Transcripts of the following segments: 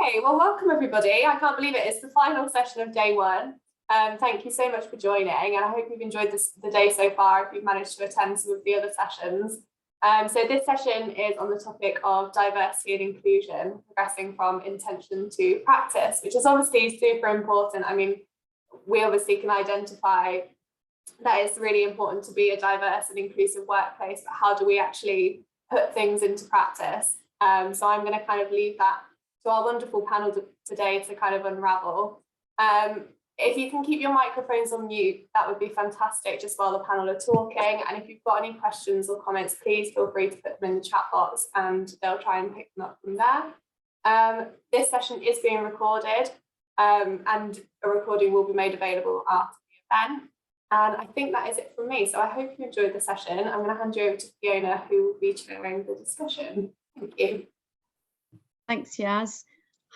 Okay, well, welcome everybody. I can't believe it. It's the final session of day one. Thank you so much for joining, and I hope you've enjoyed the day so far if you've managed to attend some of the other sessions. So this session is on the topic of diversity and inclusion, progressing from intention to practice, which is obviously super important. I mean, we obviously can identify that it's really important to be a diverse and inclusive workplace, but how do we actually put things into practice? So I'm going to kind of leave that to our wonderful panel today to kind of unravel. If you can keep your microphones on mute, that would be fantastic just while the panel are talking. And if you've got any questions or comments, please feel free to put them in the chat box and they'll try and pick them up from there. This session is being recorded and a recording will be made available after the event. And I think that is it from me. So I hope you enjoyed the session. I'm going to hand you over to Fiona, who will be chairing the discussion. Thank you. Thanks, Yaz.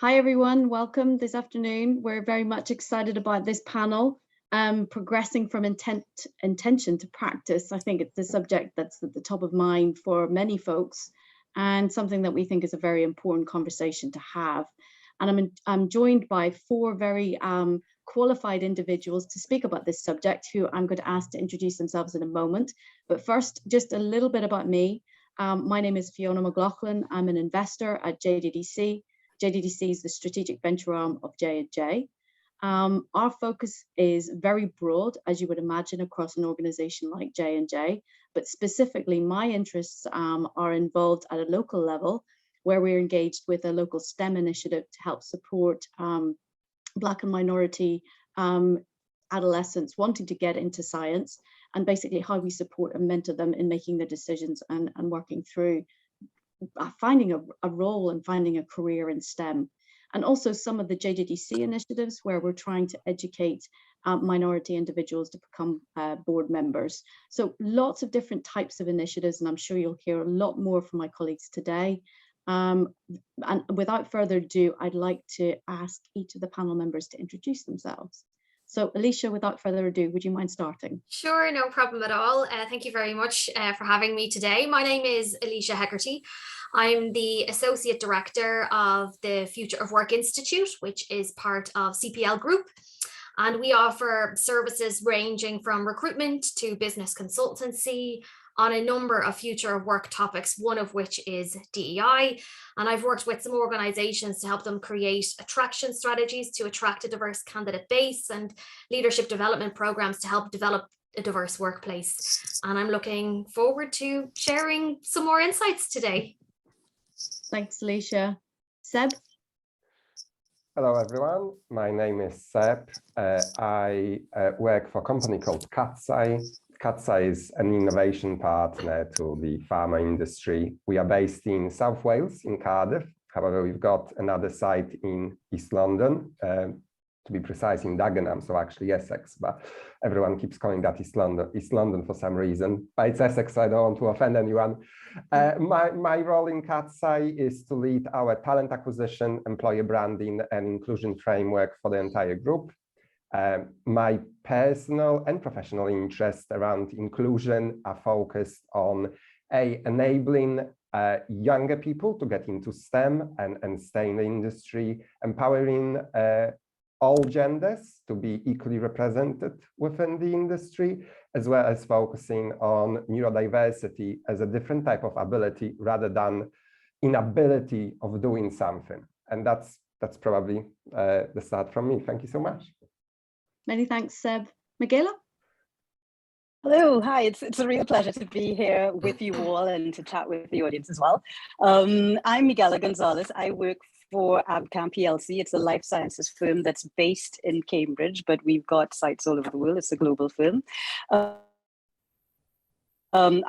Hi, everyone. Welcome this afternoon. We're very much excited about this panel, progressing from intention to practice. I think it's a subject that's at the top of mind for many folks and something that we think is a very important conversation to have. And I'm joined by four very qualified individuals to speak about this subject, who I'm going to ask to introduce themselves in a moment. But first, just a little bit about me. My name is Fiona Mclaughlin. I'm an investor at JDDC. JDDC is the strategic venture arm of J&J. Our focus is very broad, as you would imagine, across an organization like J&J, but specifically my interests are involved at a local level, where we're engaged with a local STEM initiative to help support Black and minority adolescents wanting to get into science, and basically how we support and mentor them in making the decisions and working through finding a role and finding a career in STEM. And also some of the JDDC initiatives where we're trying to educate minority individuals to become board members. So lots of different types of initiatives, and I'm sure you'll hear a lot more from my colleagues today. And without further ado, I'd like to ask each of the panel members to introduce themselves. So Elysia, without further ado, would you mind starting? Sure, no problem at all. Thank you very much for having me today. My name is Alicia Heckerty. I'm the Associate Director of the Future of Work Institute, which is part of CPL Group. And we offer services ranging from recruitment to business consultancy on a number of future of work topics, one of which is DEI. And I've worked with some organizations to help them create attraction strategies to attract a diverse candidate base and leadership development programs to help develop a diverse workplace. And I'm looking forward to sharing some more insights today. Thanks, Elysia. Seb? Hello, everyone. My name is Seb. I work for a company called CatSci. CatSci is an innovation partner to the pharma industry. We are based in South Wales, in Cardiff. However, we've got another site in East London, to be precise, in Dagenham, so actually Essex, but everyone keeps calling that East London for some reason. But it's Essex, so I don't want to offend anyone. My role in CatSci is to lead our talent acquisition, employer branding, and inclusion framework for the entire group. My personal and professional interests around inclusion are focused on enabling younger people to get into STEM and stay in the industry, empowering all genders to be equally represented within the industry, as well as focusing on neurodiversity as a different type of ability rather than inability of doing something. And that's probably the start from me. Thank you so much. Many thanks, Seb. Miguela? Hello, hi, it's a real pleasure to be here with you all and to chat with the audience as well. I'm Miguel Gonzalez. I work for Abcam PLC. It's a life sciences firm that's based in Cambridge, but we've got sites all over the world. It's a global firm.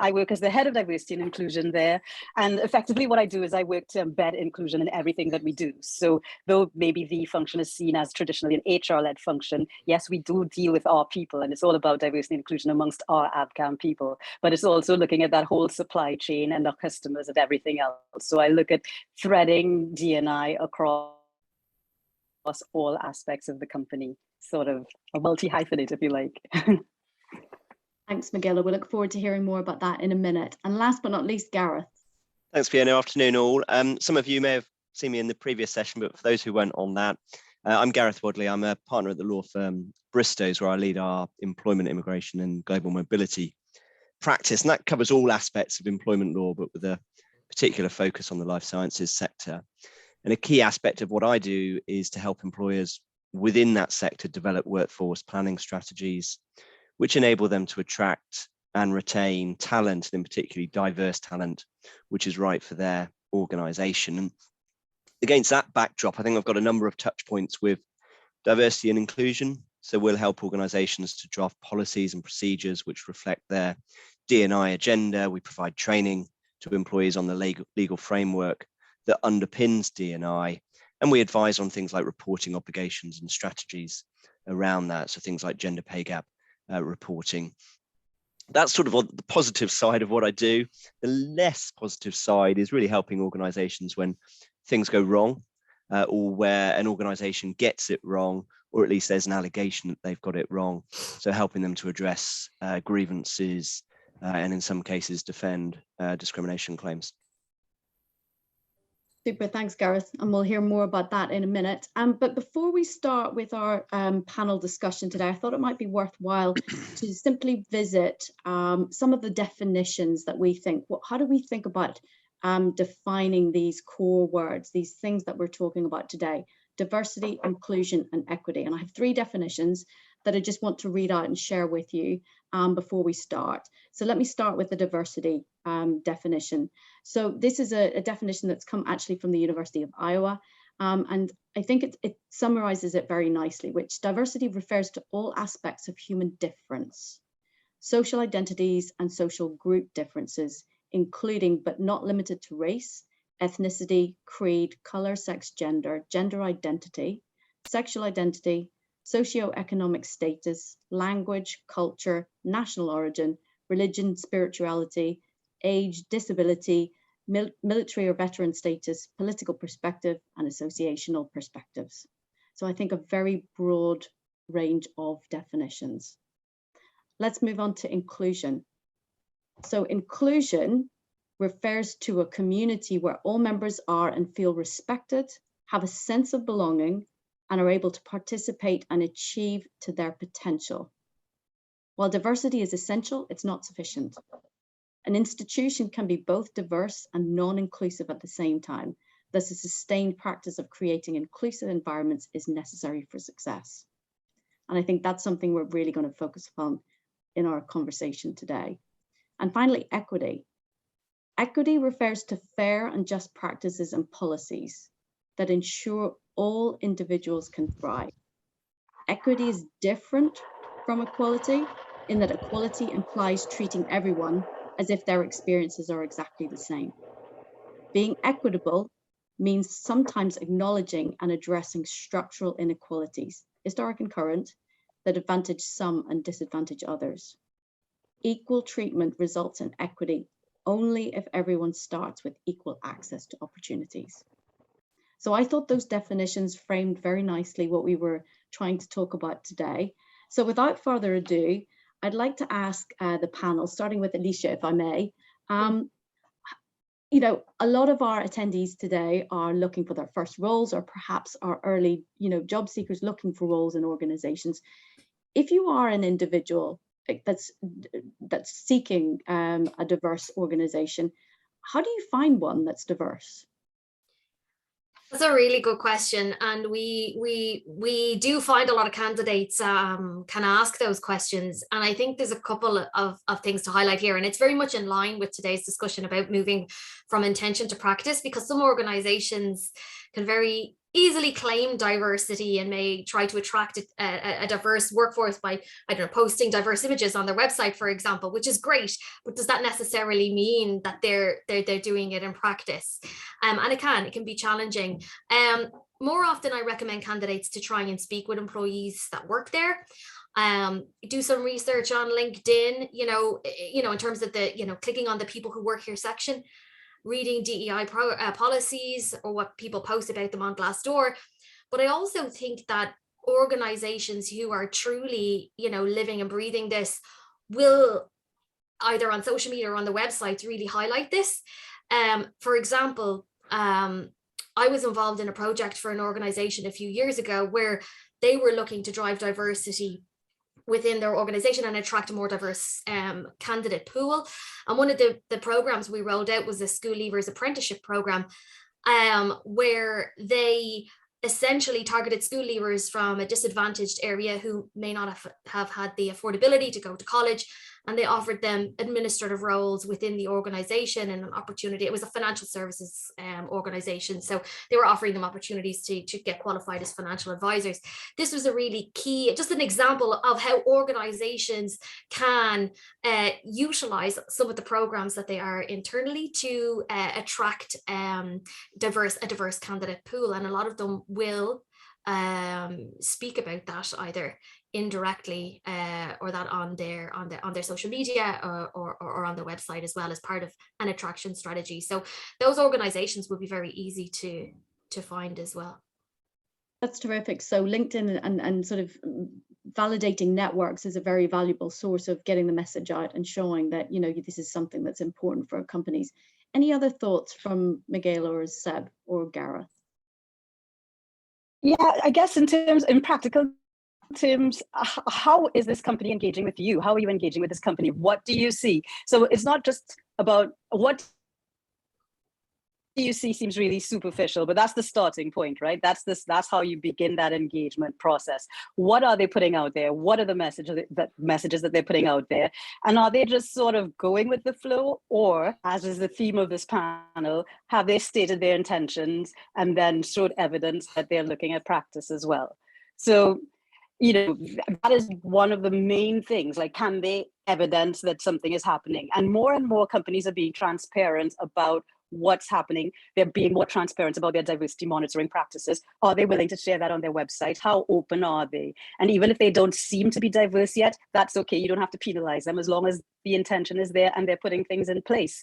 I work as the head of diversity and inclusion there. And effectively what I do is I work to embed inclusion in everything that we do. So though maybe the function is seen as traditionally an HR-led function, yes, we do deal with our people, and it's all about diversity and inclusion amongst our Abcam people, but it's also looking at that whole supply chain and our customers and everything else. So I look at threading D&I across all aspects of the company, sort of a multi-hyphenate, if you like. Thanks, Miguela. We look forward to hearing more about that in a minute. And last but not least, Gareth. Thanks, Fiona. Afternoon, all. Some of you may have seen me in the previous session, but for those who weren't on that, I'm Gareth Wadley. I'm a partner at the law firm Bristows, where I lead our employment, immigration and global mobility practice. And that covers all aspects of employment law, but with a particular focus on the life sciences sector. And a key aspect of what I do is to help employers within that sector develop workforce planning strategies, which enable them to attract and retain talent, and in particularly diverse talent, which is right for their organization. And against that backdrop, I think I've got a number of touch points with diversity and inclusion. So we'll help organizations to draft policies and procedures which reflect their D&I agenda. We provide training to employees on the legal framework that underpins D&I, and we advise on things like reporting obligations and strategies around that. So things like gender pay gap reporting. That's sort of on the positive side of what I do. The less positive side is really helping organizations when things go wrong, or where an organization gets it wrong, or at least there's an allegation that they've got it wrong. So helping them to address grievances and in some cases defend discrimination claims. Super, thanks, Gareth. And we'll hear more about that in a minute. But before we start with our panel discussion today, I thought it might be worthwhile to simply visit some of the definitions that we think. How do we think about defining these core words, these things that we're talking about today? Diversity, inclusion, and equity. And I have 3 definitions that I just want to read out and share with you before we start. So let me start with the diversity definition. So this is a definition that's come actually from the University of Iowa. And I think it summarizes it very nicely, which diversity refers to all aspects of human difference, social identities and social group differencces, including but not limited to race, ethnicity, creed, color, sex, gender, gender identity, sexual identity, socioeconomic status, language, culture, national origin, religion, spirituality, age, disability, military or veteran status, political perspective, and associational perspectives. So I think a very broad range of definitions. Let's move on to inclusion. So inclusion refers to a community where all members are and feel respected, have a sense of belonging, and are able to participate and achieve to their potential. While diversity is essential, it's not sufficient. An institution can be both diverse and non-inclusive at the same time. Thus, a sustained practice of creating inclusive environments is necessary for success. And I think that's something we're really going to focus upon in our conversation today. And finally, equity. Equity refers to fair and just practices and policies that ensure all individuals can thrive. Equity is different from equality in that equality implies treating everyone as if their experiences are exactly the same. Being equitable means sometimes acknowledging and addressing structural inequalities, historic and current, that advantage some and disadvantage others. Equal treatment results in equity only if everyone starts with equal access to opportunities. So I thought those definitions framed very nicely what we were trying to talk about today. So without further ado, I'd like to ask the panel, starting with Elysia, if I may. You know, a lot of our attendees today are looking for their first roles, or perhaps are early, job seekers looking for roles in organizations. If you are an individual that's seeking a diverse organization, how do you find one that's diverse? That's a really good question, and we do find a lot of candidates can ask those questions, and I think there's a couple of things to highlight here, and it's very much in line with today's discussion about moving from intention to practice, because some organizations can very easily claim diversity and may try to attract a diverse workforce by, I don't know, posting diverse images on their website, for example, which is great, but does that necessarily mean that they're doing it in practice? And it can be challenging. More often, I recommend candidates to try and speak with employees that work there. Do some research on LinkedIn, in terms of the, clicking on the people who work here section, reading DEI policies or what people post about them on Glassdoor. But I also think that organizations who are truly, living and breathing this will, either on social media or on the websites, really highlight this. For example, I was involved in a project for an organization a few years ago where they were looking to drive diversity within their organization and attract a more diverse candidate pool. And one of the programs we rolled out was a school leavers apprenticeship program, where they essentially targeted school leavers from a disadvantaged area who may not have had the affordability to go to college, and they offered them administrative roles within the organization and an opportunity. It was a financial services organization, so they were offering them opportunities to get qualified as financial advisors. This was a really key, just an example of how organizations can utilize some of the programs that they are internally to attract a diverse candidate pool, and a lot of them will speak about that either indirectly or that on their social media or on their website as well, as part of an attraction strategy. So those organizations will be very easy to find as well. That's terrific. So LinkedIn and sort of validating networks is a very valuable source of getting the message out and showing that, you know, this is something that's important for companies. Any other thoughts from Miguela or Seb or Gareth? Yeah, I guess in practical terms, how is this company engaging with you? How are you engaging with this company? What do you see? So it's not just about what you see seems really superficial, but that's the starting point, right? That's how you begin that engagement process. What are they putting out there? What are the messages that they're putting out there? And are they just sort of going with the flow, or, as is the theme of this panel, have they stated their intentions and then showed evidence that they're looking at practice as well? So, you know, that is one of the main things. Like, can they evidence that something is happening? And more companies are being transparent about what's happening. They're being more transparent about their diversity monitoring practices. Are they willing to share that on their website? How open are they? And even if they don't seem to be diverse yet, that's okay. You don't have to penalize them as long as the intention is there and they're putting things in place.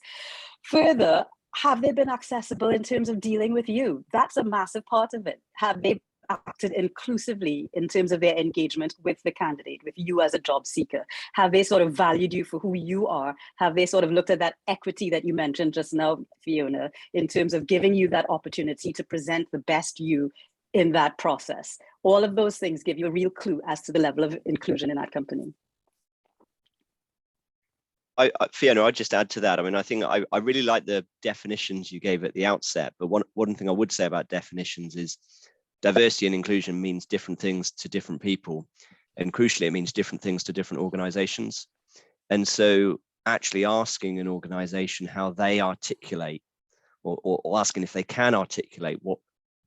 Further, have they been accessible in terms of dealing with you? That's a massive part of it. Have they acted inclusively in terms of their engagement with the candidate, with you as a job seeker? Have they sort of valued you for who you are? Have they sort of looked at that equity that you mentioned just now, Fiona, in terms of giving you that opportunity to present the best you in that process? All of those things give you a real clue as to the level of inclusion in that company. Fiona, I'd just add to that. I mean, I think I really like the definitions you gave at the outset, but one thing I would say about definitions is diversity and inclusion means different things to different people. And crucially, it means different things to different organizations. And so actually asking an organization how they articulate or asking if they can articulate what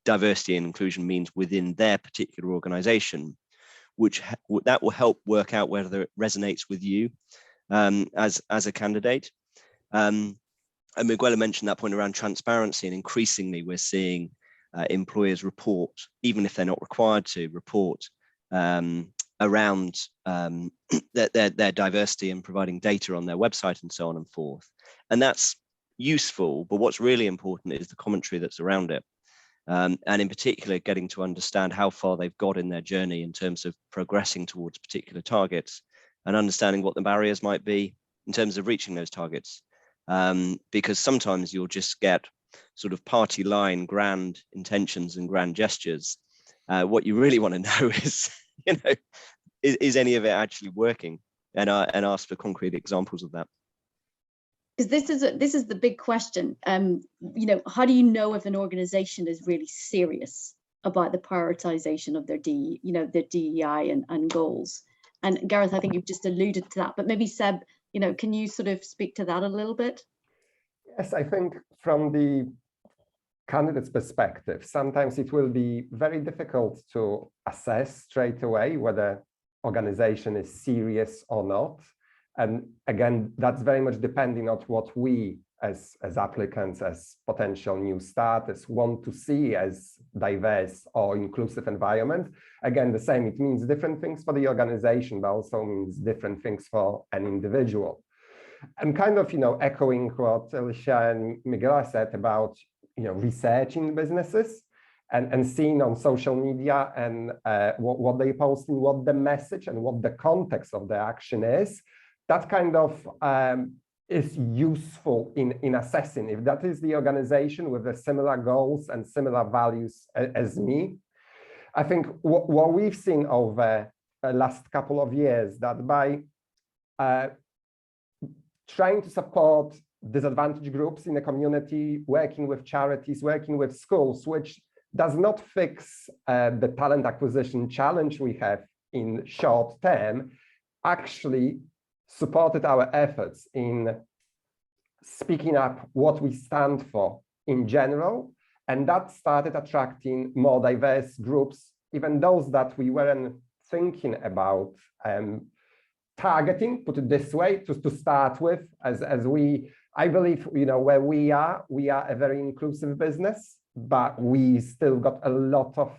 diversity and inclusion means within their particular organization, that will help work out whether it resonates with you as a candidate. And Miguela mentioned that point around transparency, and increasingly we're seeing employers report, even if they're not required to report, around their diversity and providing data on their website and so on and forth. And that's useful, but what's really important is the commentary that's around it. And in particular, getting to understand how far they've got in their journey in terms of progressing towards particular targets and understanding what the barriers might be in terms of reaching those targets. Because sometimes you'll just get sort of party line grand intentions and grand gestures. What you really want to know is, is any of it actually working? And ask for concrete examples of that. Because this is the big question. How do you know if an organization is really serious about the prioritization of their DEI and goals? And Gareth, I think you've just alluded to that, but maybe Seb, can you sort of speak to that a little bit? Yes, I think from the candidate's perspective, sometimes it will be very difficult to assess straight away whether organization is serious or not. And again, that's very much depending on what we as applicants, as potential new starters want to see as diverse or inclusive environment. Again, the same, it means different things for the organization, but also means different things for an individual. And kind of, echoing what Alicia and Miguel said about, researching businesses and seeing on social media and what they post and what the message and what the context of the action is. That kind of is useful in assessing if that is the organization with the similar goals and similar values as me. I think what we've seen over the last couple of years, that by trying to support disadvantaged groups in the community, working with charities, working with schools, which does not fix the talent acquisition challenge we have in short term, actually supported our efforts in speaking up what we stand for in general. And that started attracting more diverse groups, even those that we weren't thinking about targeting, put it this way, to start with, as I believe, where we are a very inclusive business, but we still got a lot of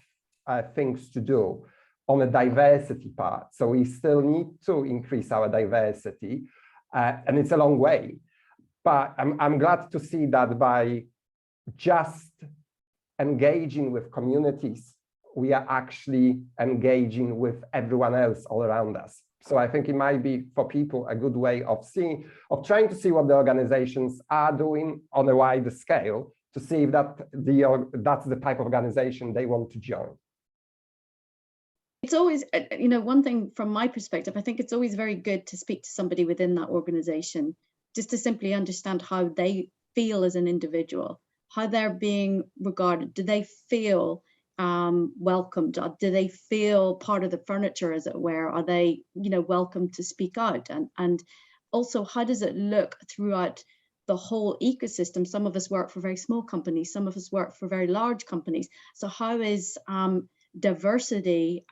things to do on the diversity part. So we still need to increase our diversity, and it's a long way. But I'm glad to see that by just engaging with communities, we are actually engaging with everyone else all around us. So I think it might be for people a good way of trying to see what the organizations are doing on a wider scale, to see if that's the type of organization they want to join. It's always, one thing from my perspective, I think it's always very good to speak to somebody within that organization, just to simply understand how they feel as an individual, how they're being regarded. Do they feel welcomed? Do they feel part of the furniture, as it were? Are they, welcome to speak out? And also, how does it look throughout the whole ecosystem? Some of us work for very small companies, some of us work for very large companies. So how is diversity,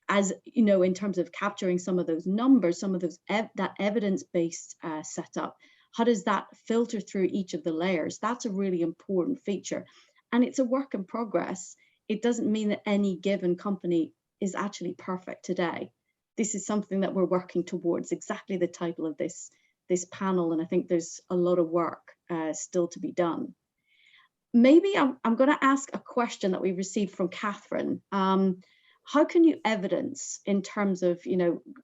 as in terms of capturing some of those numbers, some of those that evidence-based setup, how does that filter through each of the layers? That's a really important feature, and it's a work in progress. It doesn't mean that any given company is actually perfect today. This is something that we're working towards, exactly the title of this panel, and I think there's a lot of work still to be done. Maybe I'm going to ask a question that we received from Catherine. How can you evidence, in terms of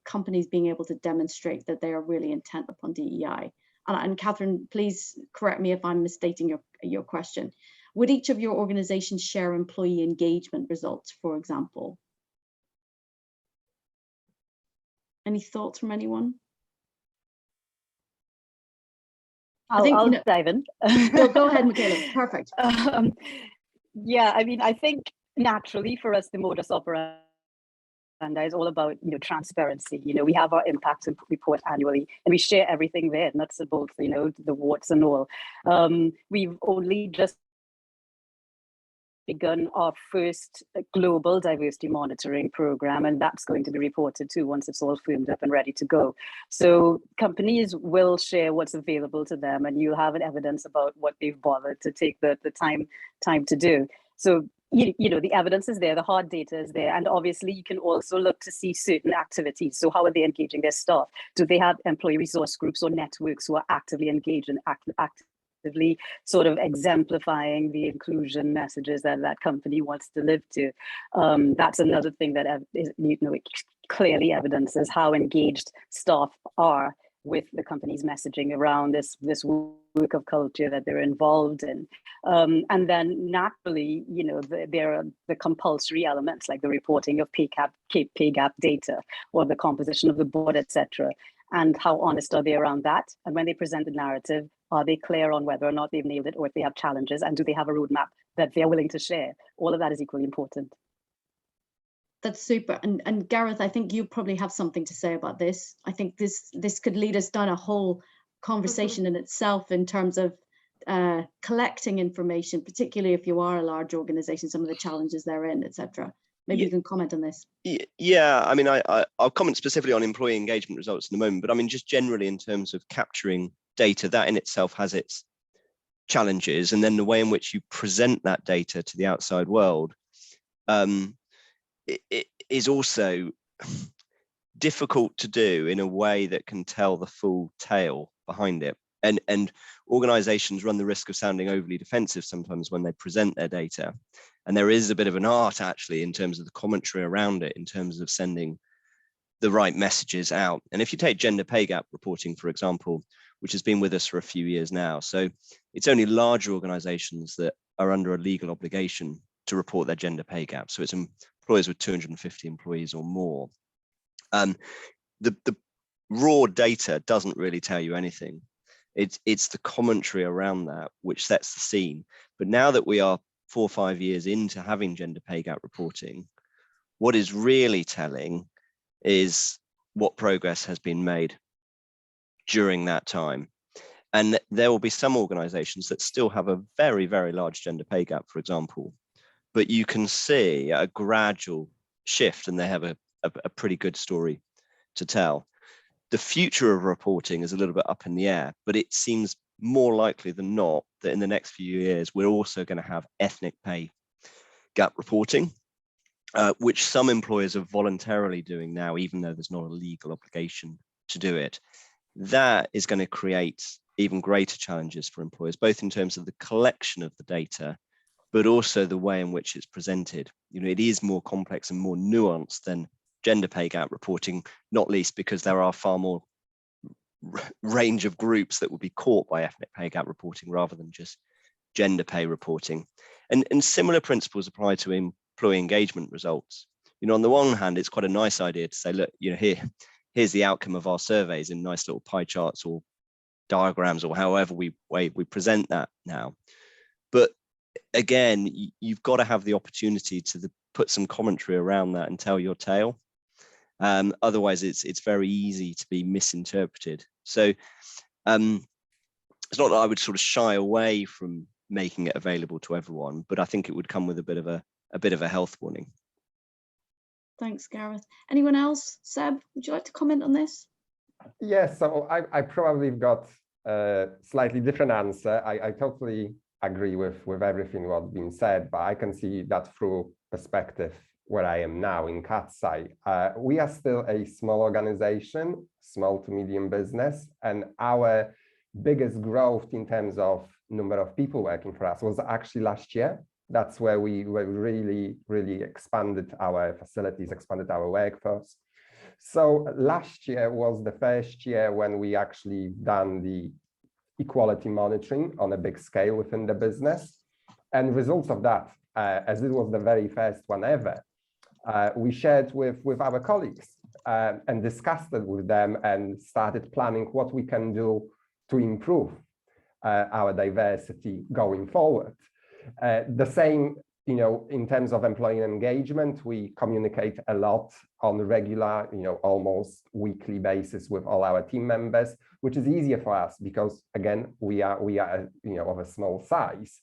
companies being able to demonstrate that they are really intent upon DEI? And Catherine, please correct me if I'm misstating your question. Would each of your organizations share employee engagement results, for example? Any thoughts from anyone? I'll dive in. Go ahead, Miguela. Perfect. Yeah, I mean, I think naturally for us, the modus operandi is all about transparency. We have our impact report annually, and we share everything there, nuts and bolts, the warts and all. We've only just begun our first global diversity monitoring program, and that's going to be reported too once it's all firmed up and ready to go. So companies will share what's available to them, and you'll have an evidence about what they've bothered to take the time to do. So the evidence is there, the hard data is there, and obviously you can also look to see certain activities. So how are they engaging their staff? Do they have employee resource groups or networks who are actively engaged and actively sort of exemplifying the inclusion messages that that company wants to live to? That's another thing that it clearly evidences how engaged staff are with the company's messaging around this work of culture that they're involved in. And then naturally, there are the compulsory elements like the reporting of pay gap data or the composition of the board, etc. And how honest are they around that? And when they present the narrative, are they clear on whether or not they've nailed it, or if they have challenges, and do they have a roadmap that they're willing to share? All of that is equally important. That's super. And Gareth, I think you probably have something to say about this. I think this could lead us down a whole conversation in itself in terms of collecting information, particularly if you are a large organization, some of the challenges they're in, etc. Maybe you can comment on this. Yeah, I mean, I'll comment specifically on employee engagement results in a moment, but I mean, just generally in terms of capturing data, that in itself has its challenges, and then the way in which you present that data to the outside world it is also difficult to do in a way that can tell the full tale behind it. And organizations run the risk of sounding overly defensive sometimes when they present their data. And there is a bit of an art actually in terms of the commentary around it, in terms of sending the right messages out. And if you take gender pay gap reporting, for example, which has been with us for a few years now. So it's only larger organizations that are under a legal obligation to report their gender pay gap. So it's employers with 250 employees or more. The raw data doesn't really tell you anything. It's the commentary around that which sets the scene. But now that we are 4 or 5 years into having gender pay gap reporting, what is really telling is what progress has been made during that time. And there will be some organizations that still have a very, very large gender pay gap, for example, but you can see a gradual shift and they have a pretty good story to tell. The future of reporting is a little bit up in the air, but it seems more likely than not that in the next few years, we're also going to have ethnic pay gap reporting, which some employers are voluntarily doing now, even though there's not a legal obligation to do it. That is going to create even greater challenges for employers, both in terms of the collection of the data, but also the way in which it's presented. You know, it is more complex and more nuanced than gender pay gap reporting, not least because there are far more range of groups that will be caught by ethnic pay gap reporting rather than just gender pay reporting. And similar principles apply to employee engagement results. You know, on the one hand, it's quite a nice idea to say, look, you know, here's the outcome of our surveys in nice little pie charts or diagrams or however we present that now. But again, you've got to have the opportunity to put some commentary around that and tell your tale. Otherwise, it's very easy to be misinterpreted. So it's not that I would sort of shy away from making it available to everyone, but I think it would come with a bit of a health warning. Thanks, Gareth. Anyone else? Seb, would you like to comment on this? Yes, so I probably got a slightly different answer. I totally agree with everything what's been said, but I can see that through perspective where I am now in CatSci. We are still a small organization, small to medium business, and our biggest growth in terms of number of people working for us was actually last year. That's where we really expanded our facilities, expanded our workforce. So last year was the first year when we actually done the equality monitoring on a big scale within the business. And results of that, as it was the very first one ever, we shared with our colleagues and discussed it with them and started planning what we can do to improve our diversity going forward. The same, you know, in terms of employee engagement, we communicate a lot on a regular, you know, almost weekly basis with all our team members, which is easier for us because, again, we are you know, of a small size.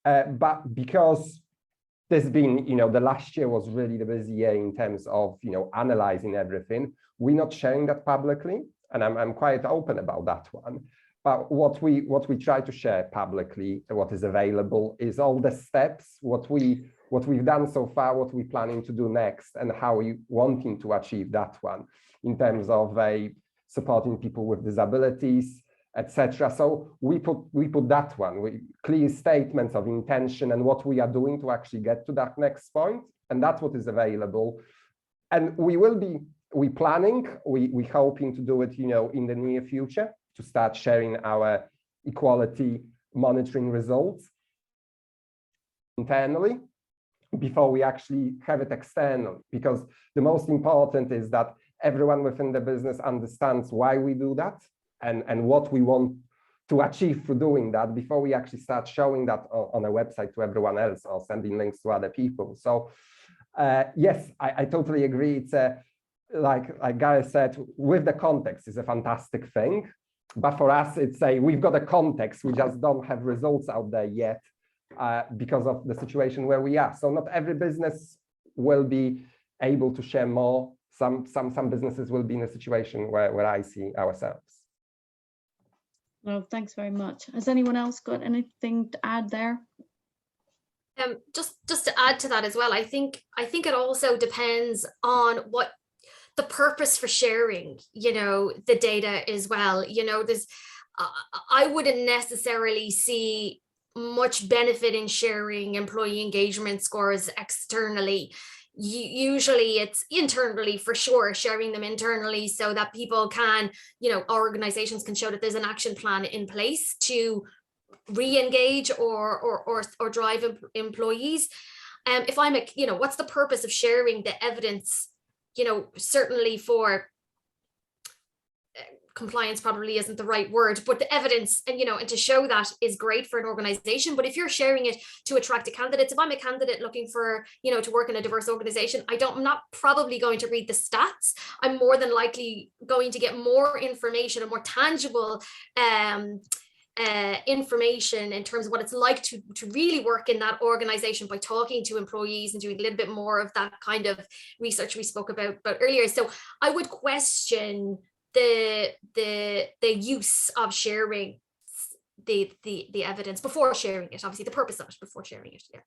But because there's been, you know, the last year was really the busy year in terms of, you know, analyzing everything, we're not sharing that publicly, and I'm quite open about that one. But what we try to share publicly, what is available, is all the steps, what we've done so far, what we're planning to do next, and how we wanting to achieve that one in terms of supporting people with disabilities, etc. So we put that one with clear statements of intention and what we are doing to actually get to that next point, and that's what is available. And we planning, we hoping to do it, you know, in the near future, to start sharing our equality monitoring results internally before we actually have it external, because the most important is that everyone within the business understands why we do that and what we want to achieve through doing that before we actually start showing that on a website to everyone else or sending links to other people. So yes, I totally agree. It's like Gareth said, with the context is a fantastic thing. But for us, it's we've got a context, we just don't have results out there yet because of the situation where we are. So not every business will be able to share more. Some businesses will be in a situation where I see ourselves. Well, thanks very much. Has anyone else got anything to add there? Just to add to that as well, I think it also depends on what the purpose for sharing, you know, the data as well. You know, there's I wouldn't necessarily see much benefit in sharing employee engagement scores externally. usually it's internally, for sure, sharing them internally so that people can, organizations can show that there's an action plan in place to re-engage or drive employees. If I'm what's the purpose of sharing the evidence? Certainly for compliance probably isn't the right word, but the evidence and to show that is great for an organization. But if you're sharing it to attract candidates, if I'm a candidate looking for to work in a diverse organization, I'm not probably going to read the stats. I'm more than likely going to get more information and more tangible information in terms of what it's like to really work in that organization by talking to employees and doing a little bit more of that kind of research we spoke about earlier. So I would question the use of sharing the evidence before sharing it, obviously the purpose of it before sharing it. Yeah.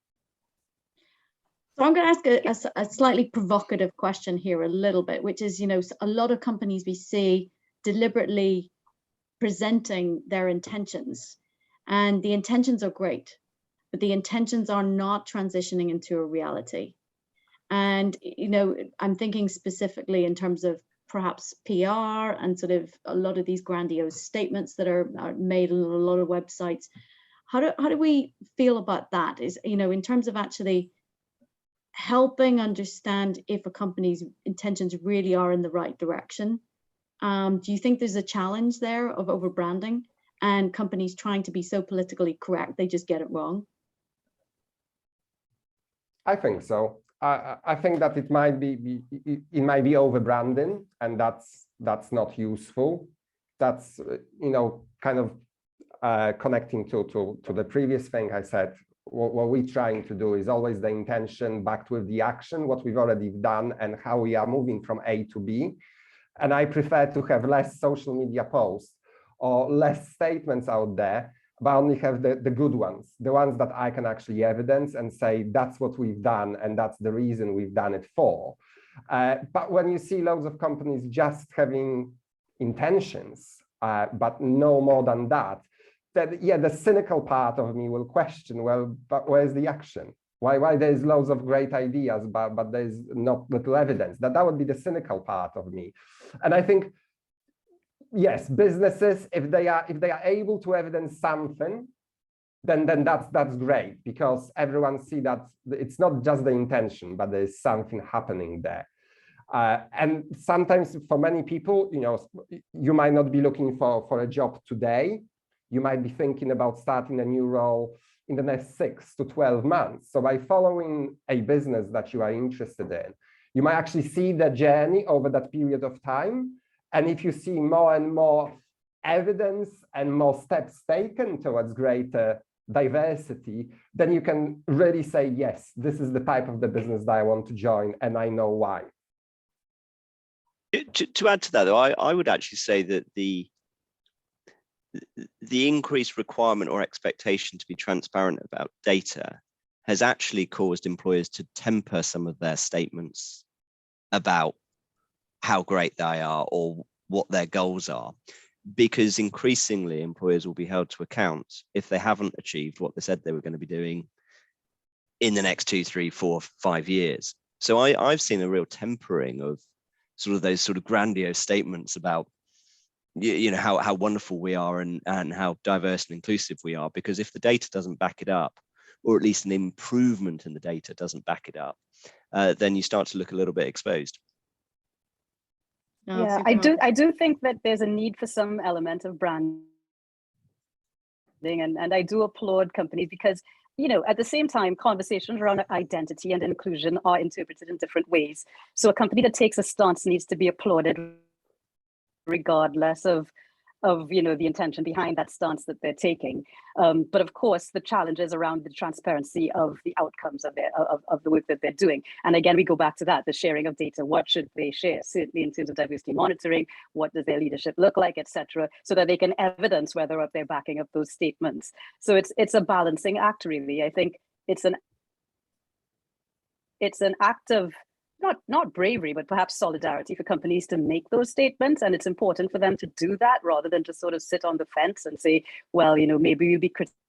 So I'm going to ask a slightly provocative question here a little bit, which is, a lot of companies we see deliberately presenting their intentions, and the intentions are great, but the intentions are not transitioning into a reality. And, I'm thinking specifically in terms of perhaps PR and sort of a lot of these grandiose statements that are made on a lot of websites. How do we feel about that? Is, in terms of actually helping understand if a company's intentions really are in the right direction? Do you think there's a challenge there of overbranding and companies trying to be so politically correct they just get it wrong? I think so. I think that it might be overbranding, and that's not useful. That's kind of connecting to the previous thing I said. What we're trying to do is always the intention backed with the action, what we've already done, and how we are moving from A to B. And I prefer to have less social media posts or less statements out there, but only have the good ones, the ones that I can actually evidence and say, that's what we've done, and that's the reason we've done it for. But when you see loads of companies just having intentions, but no more than that, the cynical part of me will question, well, but where's the action? Why there's loads of great ideas, but there's not little evidence? That would be the cynical part of me. And I think, yes, businesses, if they are able to evidence something, then that's great, because everyone see that it's not just the intention, but there's something happening there. And sometimes for many people, you might not be looking for a job today. You might be thinking about starting a new role in the next 6 to 12 months. So by following a business that you are interested in, you might actually see the journey over that period of time. And if you see more and more evidence and more steps taken towards greater diversity, then you can really say, yes, this is the type of the business that I want to join, and I know why. To add to that, though, I would actually say that the increased requirement or expectation to be transparent about data has actually caused employers to temper some of their statements about how great they are or what their goals are, because increasingly employers will be held to account if they haven't achieved what they said they were going to be doing in the next 2, 3, 4, 5 years. So I've seen a real tempering of sort of those sort of grandiose statements about how wonderful we are and how diverse and inclusive we are, because if the data doesn't back it up, or at least an improvement in the data doesn't back it up, then you start to look a little bit exposed. No, yeah, I do think that there's a need for some element of branding, and I do applaud companies because, at the same time, conversations around identity and inclusion are interpreted in different ways. So a company that takes a stance needs to be applauded regardless of the intention behind that stance that they're taking. But of course, the challenge is around the transparency of the outcomes of the work that they're doing. And again, we go back to that, the sharing of data. What should they share? Certainly in terms of diversity monitoring, what does their leadership look like, etc., so that they can evidence whether they're backing up those statements. So it's a balancing act, really. I think it's an act of not bravery, but perhaps solidarity for companies to make those statements. And it's important for them to do that rather than to sort of sit on the fence and say, well, maybe you'll be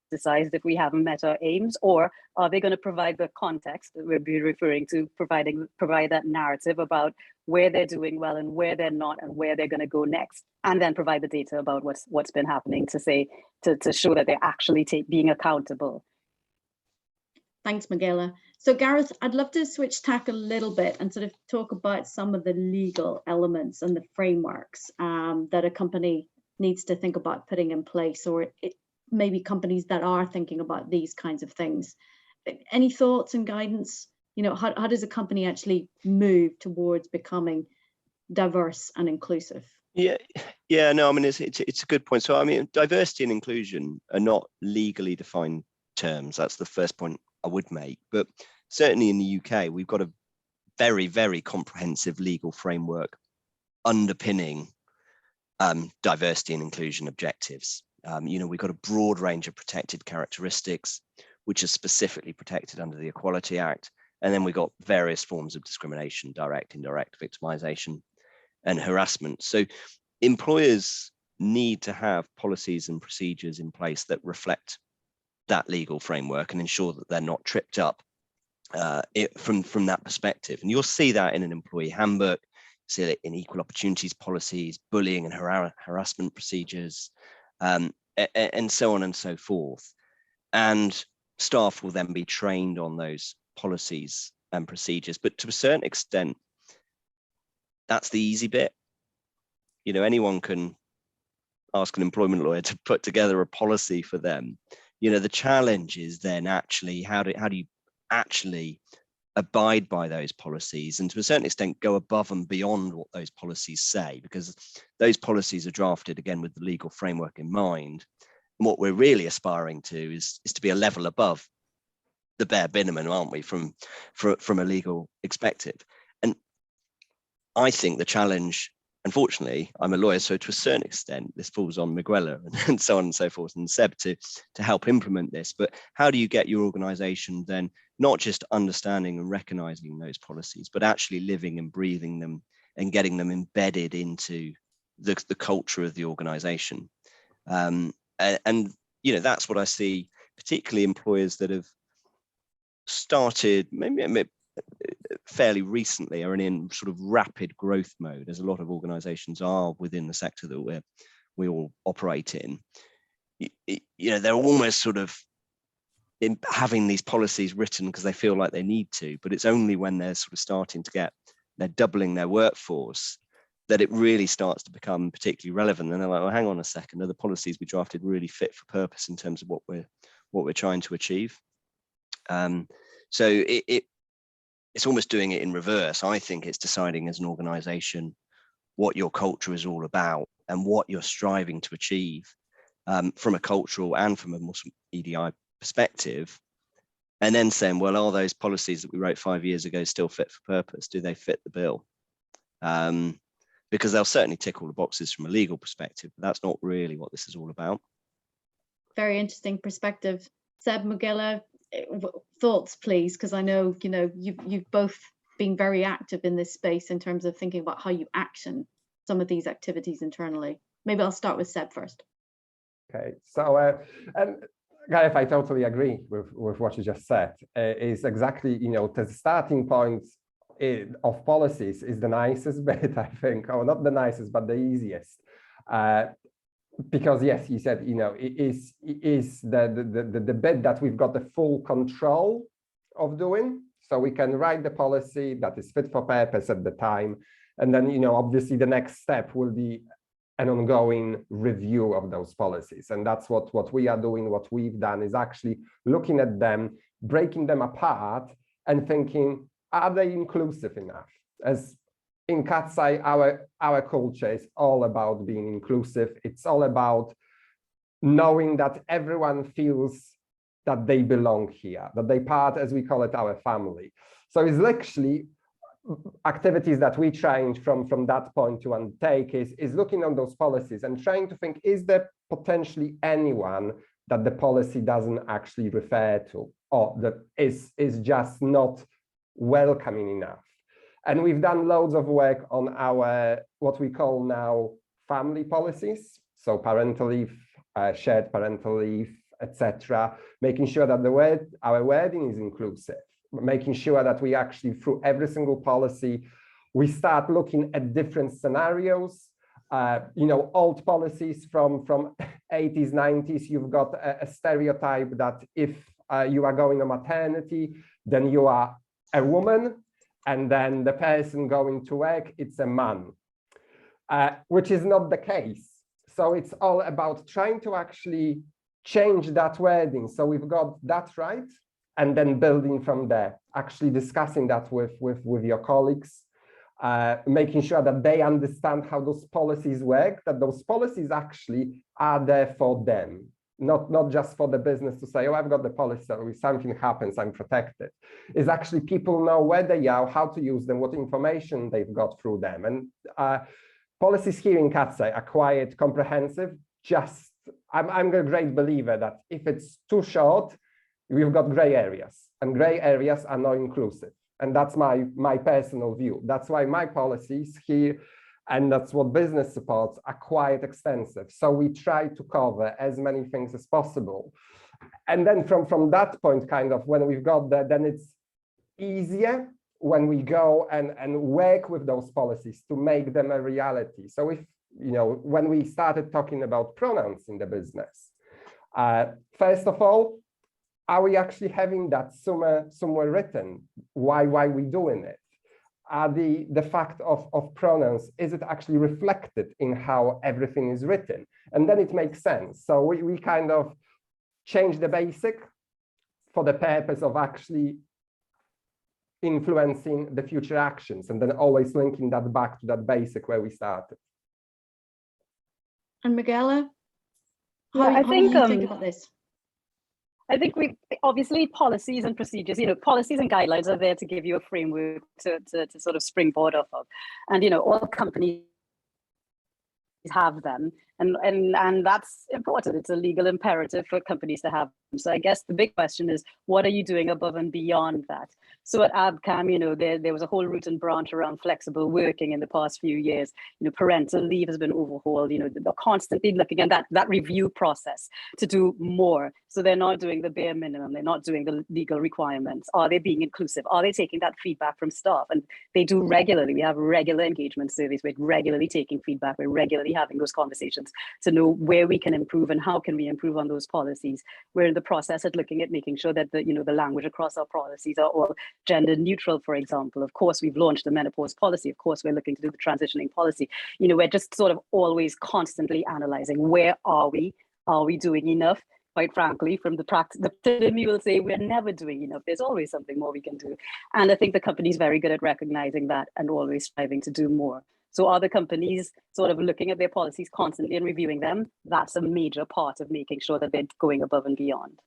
criticized if we haven't met our aims, or are they going to provide the context that we'll be referring to, provide that narrative about where they're doing well and where they're not and where they're going to go next, and then provide the data about what's been happening to show that they're actually being accountable. Thanks, Miguela. So Gareth, I'd love to switch tack a little bit and sort of talk about some of the legal elements and the frameworks that a company needs to think about putting in place, or maybe companies that are thinking about these kinds of things. Any thoughts and guidance? You know, how does a company actually move towards becoming diverse and inclusive? Yeah, no, I mean, it's a good point. So, I mean, diversity and inclusion are not legally defined terms. That's the first point I would make. But certainly in the UK, we've got a very, very comprehensive legal framework underpinning diversity and inclusion objectives. You know, we've got a broad range of protected characteristics, which are specifically protected under the Equality Act. And then we've got various forms of discrimination, direct, indirect, victimization, and harassment. So employers need to have policies and procedures in place that reflect that legal framework and ensure that they're not tripped up from that perspective. And you'll see that in an employee handbook, see it in equal opportunities policies, bullying and harassment procedures, and so on and so forth. And staff will then be trained on those policies and procedures. But to a certain extent, that's the easy bit. You know, anyone can ask an employment lawyer to put together a policy for them. You know, the challenge is then actually how do you actually abide by those policies, and to a certain extent go above and beyond what those policies say, because those policies are drafted again with the legal framework in mind. And what we're really aspiring to is to be a level above the bare minimum, aren't we, from a legal perspective? And I think the challenge, unfortunately, I'm a lawyer, so to a certain extent, this falls on Miguela and so on and so forth, and Seb to help implement this. But how do you get your organization then not just understanding and recognizing those policies, but actually living and breathing them and getting them embedded into the culture of the organization? And you know, that's what I see, particularly employers that have started maybe fairly recently are in sort of rapid growth mode, as a lot of organizations are within the sector that we all operate in. You know, they're almost sort of having these policies written because they feel like they need to, but it's only when they're sort of starting to they're doubling their workforce that it really starts to become particularly relevant. And they're like, well, hang on a second, are the policies we drafted really fit for purpose in terms of what we're trying to achieve? So it's almost doing it in reverse. I think it's deciding as an organization what your culture is all about and what you're striving to achieve from a cultural and from a Muslim EDI perspective, and then saying, well, are those policies that we wrote 5 years ago still fit for purpose? Do they fit the bill? Because they'll certainly tick all the boxes from a legal perspective, but that's not really what this is all about. Very interesting perspective. Seb, Miguela, thoughts, please, because I know, you know, you've both been very active in this space in terms of thinking about how you action some of these activities internally. Maybe I'll start with Seb first. Okay, so Gareth, I totally agree with what you just said. Is exactly, you know, the starting point of policies is the nicest bit, I think, or not the nicest, but the easiest. Because yes, you said, you know, it is the bit that we've got the full control of doing. So we can write the policy that is fit for purpose at the time. And then, you know, obviously the next step will be an ongoing review of those policies. And that's what we are doing. What we've done is actually looking at them, breaking them apart and thinking, are they inclusive enough? As in CatSci, our culture is all about being inclusive. It's all about knowing that everyone feels that they belong here, that they part, as we call it, our family. So it's literally activities that we try from that point to undertake is looking on those policies and trying to think, is there potentially anyone that the policy doesn't actually refer to, or that is just not welcoming enough? And we've done loads of work on our, what we call now family policies. So parental leave, shared parental leave, etc. Making sure that our wording is inclusive, making sure that we actually, through every single policy, we start looking at different scenarios. Old policies from 80s, 90s, you've got a stereotype that if you are going on maternity, then you are a woman, and then the person going to work, it's a man, which is not the case. So it's all about trying to actually change that wording. So we've got that right, and then building from there, actually discussing that with your colleagues, making sure that they understand how those policies work, that those policies actually are there for them, not just for the business to say, oh, I've got the policy, so if something happens, I'm protected. It's actually people know where they are, how to use them, what information they've got through them. And policies here in CatSci are quite comprehensive. I'm a great believer that if it's too short, we've got gray areas, and gray areas are not inclusive. And that's my personal view. That's why my policies here, and that's what business supports, are quite extensive. So we try to cover as many things as possible. And then from that point, kind of, when we've got that, then it's easier when we go and work with those policies to make them a reality. So if, when we started talking about pronouns in the business, first of all, are we actually having that somewhere written? Why we doing it? Are the fact of pronouns, is it actually reflected in how everything is written? And then it makes sense. So we kind of change the basic for the purpose of actually influencing the future actions, and then always linking that back to that basic where we started. And Miguela, I how do you think about this? I think we obviously policies and procedures, policies and guidelines are there to give you a framework to sort of springboard off of. And, all companies have them. And that's important. It's a legal imperative for companies to have them. So I guess the big question is, what are you doing above and beyond that? So at Abcam, there was a whole root and branch around flexible working in the past few years. Parental leave has been overhauled. They're constantly looking at that review process to do more. So they're not doing the bare minimum. They're not doing the legal requirements. Are they being inclusive? Are they taking that feedback from staff? And they do regularly. We have regular engagement surveys. We're regularly taking feedback. We're regularly having those conversations to know where we can improve and how can we improve on those policies. We're in the process of looking at making sure that the language across our policies are all gender neutral, for example. Of course, we've launched the menopause policy. Of course, we're looking to do the transitioning policy. We're just sort of always constantly analyzing, where are we? Are we doing enough? Quite frankly, from the practice, me will say we're never doing enough. There's always something more we can do. And I think the company is very good at recognizing that and always striving to do more. So are the companies sort of looking at their policies constantly and reviewing them? That's a major part of making sure that they're going above and beyond.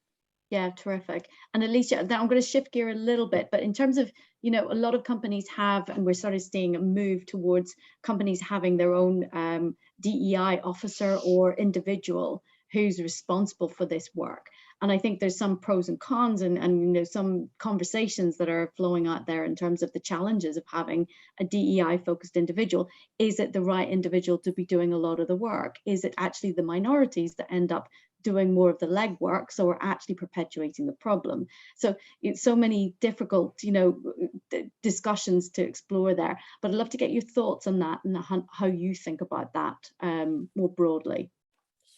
Yeah, terrific. And Elysia, now I'm going to shift gear a little bit, but in terms of, a lot of companies have, and we're sort of seeing a move towards companies having their own DEI officer or individual who's responsible for this work. And I think there's some pros and cons and some conversations that are flowing out there in terms of the challenges of having a DEI focused individual. Is it the right individual to be doing a lot of the work? Is it actually the minorities that end up doing more of the legwork, so we're actually perpetuating the problem? So it's so many difficult discussions to explore there, but I'd love to get your thoughts on that and how you think about that more broadly.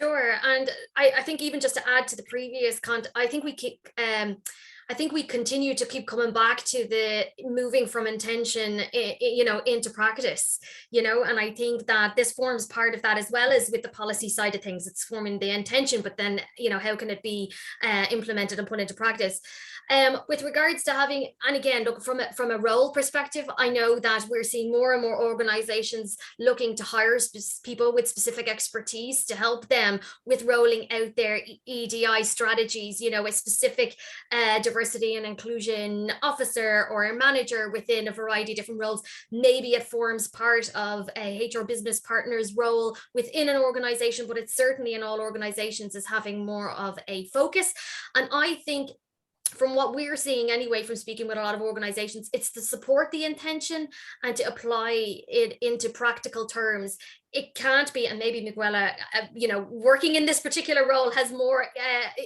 Sure, and I think even just to add to the previous I think we continue to keep coming back to the moving from intention, into practice, and I think that this forms part of that, as well as with the policy side of things. It's forming the intention, but then, how can it be implemented and put into practice? With regards to having, and again, look, from a role perspective, I know that we're seeing more and more organizations looking to hire people with specific expertise to help them with rolling out their EDI strategies, a specific diversity and inclusion officer or a manager within a variety of different roles. Maybe it forms part of a HR business partner's role within an organization, but it's certainly in all organizations is having more of a focus. And I think from what we're seeing anyway, from speaking with a lot of organizations, it's to support the intention and to apply it into practical terms. It can't be, and maybe Miguela, working in this particular role has more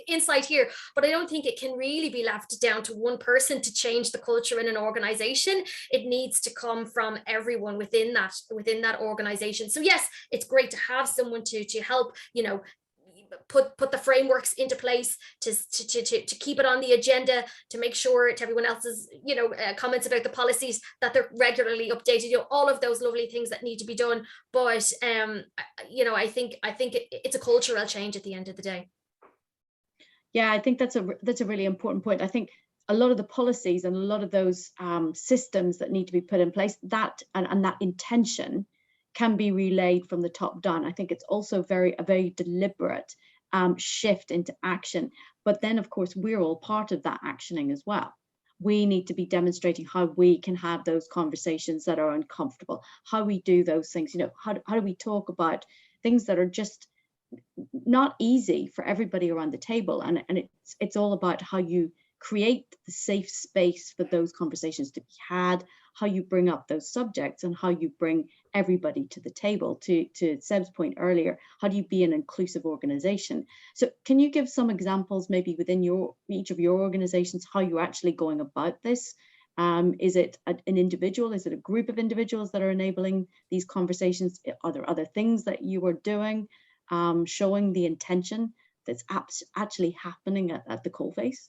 insight here, but I don't think it can really be left down to one person to change the culture in an organization. It needs to come from everyone within that organization. So yes, it's great to have someone to help, put the frameworks into place to keep it on the agenda, to make sure, to everyone else's comments about the policies, that they're regularly updated, all of those lovely things that need to be done. But I think it's a cultural change at the end of the day. Yeah, I think that's a really important point. I think a lot of the policies and a lot of those systems that need to be put in place, that and that intention can be relayed from the top down. I think it's also a very deliberate shift into action. But then, of course, we're all part of that actioning as well. We need to be demonstrating how we can have those conversations that are uncomfortable, how we do those things. How do we talk about things that are just not easy for everybody around the table? And it's all about how you create the safe space for those conversations to be had, how you bring up those subjects, and how you bring everybody to the table. To Seb's point earlier, how do you be an inclusive organization? So can you give some examples maybe within each of your organizations, how you're actually going about this? Is it an individual? Is it a group of individuals that are enabling these conversations? Are there other things that you are doing, showing the intention that's actually happening at the coalface?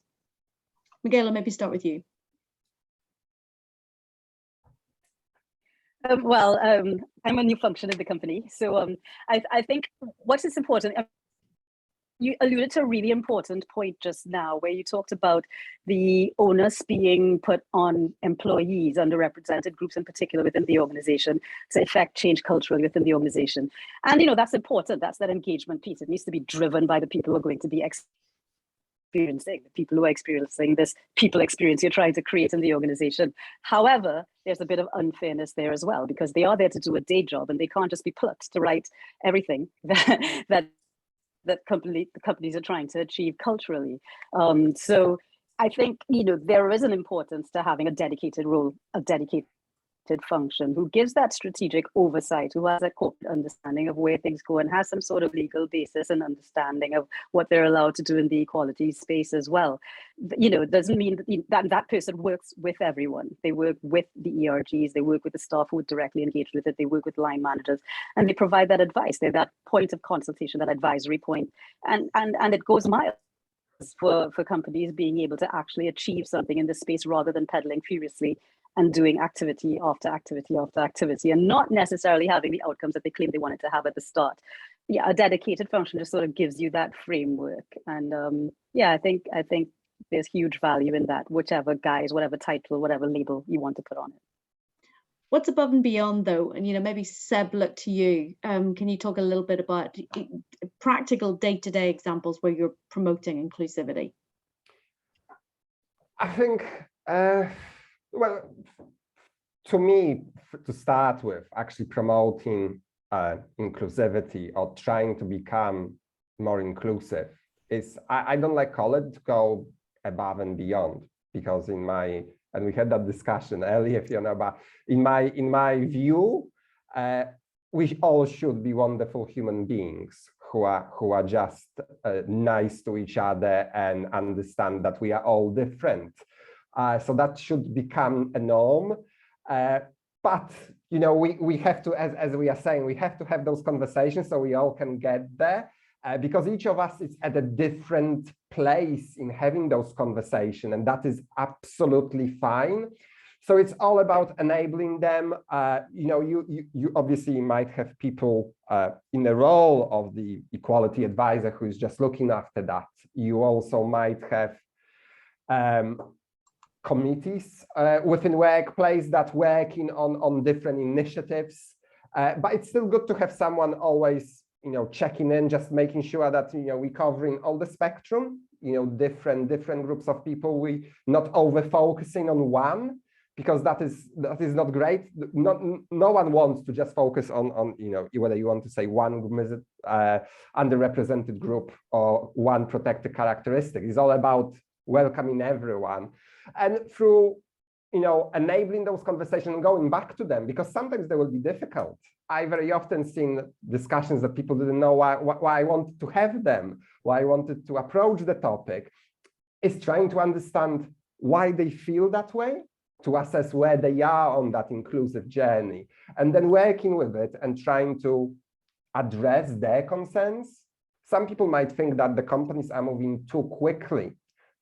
Miguela, maybe start with you. I'm a new function in the company. So I think what is important, you alluded to a really important point just now, where you talked about the onus being put on employees, underrepresented groups in particular within the organization, to effect change culturally within the organization. And that's important. That's that engagement piece. It needs to be driven by the people who are going to be experiencing, the people who are experiencing this people experience you're trying to create in the organization. However, there's a bit of unfairness there as well, because they are there to do a day job, and they can't just be plucked to write everything that the companies are trying to achieve culturally. So I think there is an importance to having a dedicated role, a dedicated function who gives that strategic oversight, who has a corporate understanding of where things go and has some sort of legal basis and understanding of what they're allowed to do in the equality space as well. Doesn't mean that person works with everyone. They work with the ERGs, they work with the staff who would directly engage with it, they work with line managers, and they provide that advice. They're that point of consultation, that advisory point, and it goes miles for companies being able to actually achieve something in this space, rather than peddling furiously and doing activity after activity after activity, and not necessarily having the outcomes that they claim they wanted to have at the start. Yeah, a dedicated function just sort of gives you that framework. And I think there's huge value in that, whichever guise, whatever title, whatever label you want to put on it. What's above and beyond though? And maybe Seb, look to you. Can you talk a little bit about practical day-to-day examples where you're promoting inclusivity? I think, well, to me, to start with, actually promoting inclusivity or trying to become more inclusive is, I don't like call it to go above and beyond, because and we had that discussion earlier, Fiona, but in my view, we all should be wonderful human beings who are just nice to each other and understand that we are all different. So that should become a norm. But we have to, as we are saying, we have to have those conversations so we all can get there. Because each of us is at a different place in having those conversations, and that is absolutely fine. So it's all about enabling them. You obviously might have people in the role of the equality advisor who is just looking after that. You also might have committees within workplace that working on different initiatives, but it's still good to have someone always checking in, just making sure that we're covering all the spectrum, different groups of people. We not over focusing on one, because that is not great. No one wants to just focus on whether you want to say one underrepresented group or one protected characteristic. It's all about welcoming everyone. And through, enabling those conversations and going back to them, because sometimes they will be difficult. I very often seen discussions that people didn't know why I wanted to have them, why I wanted to approach the topic, is trying to understand why they feel that way, to assess where they are on that inclusive journey, and then working with it and trying to address their concerns. Some people might think that the companies are moving too quickly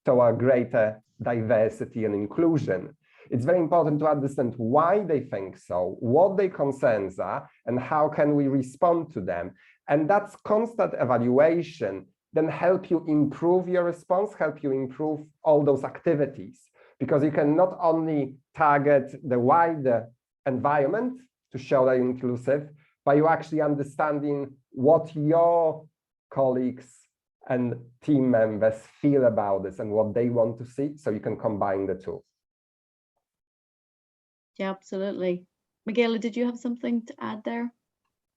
toward greater diversity and inclusion. It's very important to understand why they think so, what their concerns are, and how can we respond to them. And that's constant evaluation then help you improve your response, help you improve all those activities, because you can not only target the wider environment to show that you're inclusive, but you're actually understanding what your colleagues and team members feel about this and what they want to see, so you can combine the two. Yeah, absolutely. Miguela, did you have something to add there?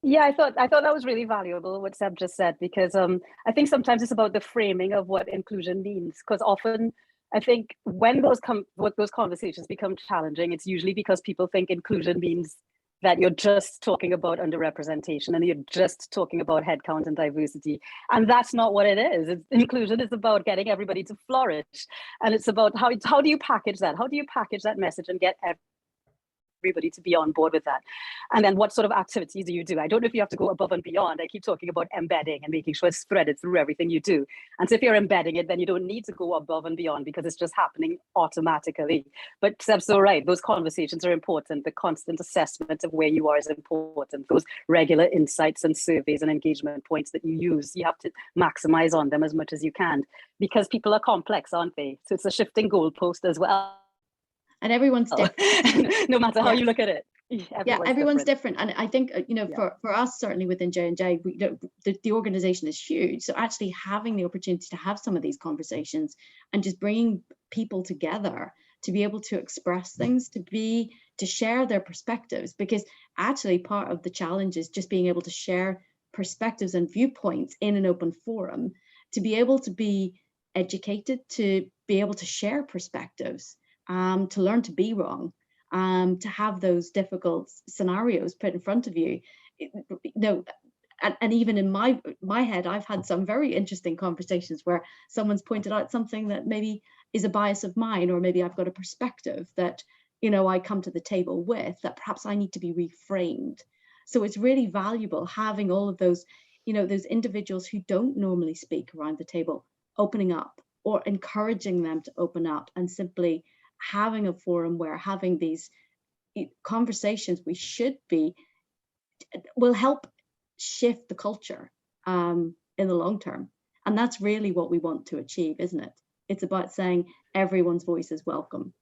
Yeah, I thought that was really valuable what Seb just said, because I think sometimes it's about the framing of what inclusion means, because often I think when those conversations become challenging, it's usually because people think inclusion means that you're just talking about underrepresentation and you're just talking about headcount and diversity. And that's not what it is. Inclusion is about getting everybody to flourish. And it's about how do you package that? How do you package that message and get everybody to be on board with that? And then what sort of activities do you do? I don't know if you have to go above and beyond. I keep talking about embedding and making sure it's threaded through everything you do. And so if you're embedding it, then you don't need to go above and beyond because it's just happening automatically. But Seb's so right, those conversations are important. The constant assessment of where you are is important. Those regular insights and surveys and engagement points that you use, you have to maximize on them as much as you can, because people are complex, aren't they? So it's a shifting goalpost as well. And everyone's different. No matter how you look at it. Everyone's different. And I think, for us, certainly within J&J, the organization is huge. So actually having the opportunity to have some of these conversations and just bringing people together to be able to express things, to share their perspectives, because actually part of the challenge is just being able to share perspectives and viewpoints in an open forum, to be able to be educated, to be able to share perspectives, to learn to be wrong, to have those difficult scenarios put in front of you. And even in my head, I've had some very interesting conversations where someone's pointed out something that maybe is a bias of mine, or maybe I've got a perspective that, I come to the table with that perhaps I need to be reframed. So it's really valuable having all of those, those individuals who don't normally speak around the table, opening up or encouraging them to open up, and simply having a forum where having these conversations will help shift the culture in the long term. And that's really what we want to achieve, isn't it? It's about saying everyone's voice is welcome.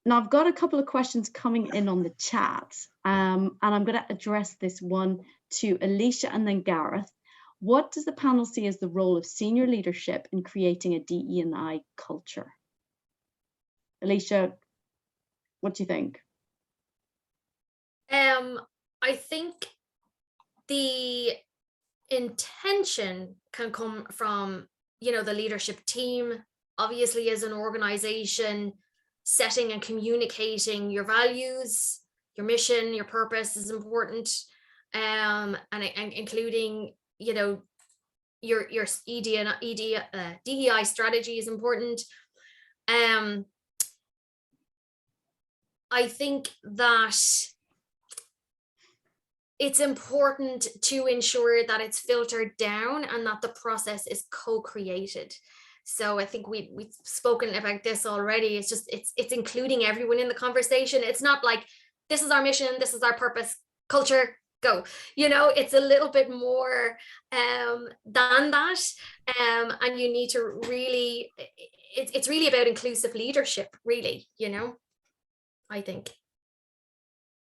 Now, I've got a couple of questions coming in on the chat, and I'm going to address this one to Alicia and then Gareth. What does the panel see as the role of senior leadership in creating a DE&I culture? Alicia, what do you think? I think the intention can come from, the leadership team, obviously as an organization, setting and communicating your values, your mission, your purpose is important, and including, your DEI strategy is important. I think that it's important to ensure that it's filtered down and that the process is co-created. So I think we've spoken about this already. It's just, it's including everyone in the conversation. It's not like, this is our mission, this is our purpose, culture, go. It's a little bit more than that. And you need to really, it's really about inclusive leadership, really, I think.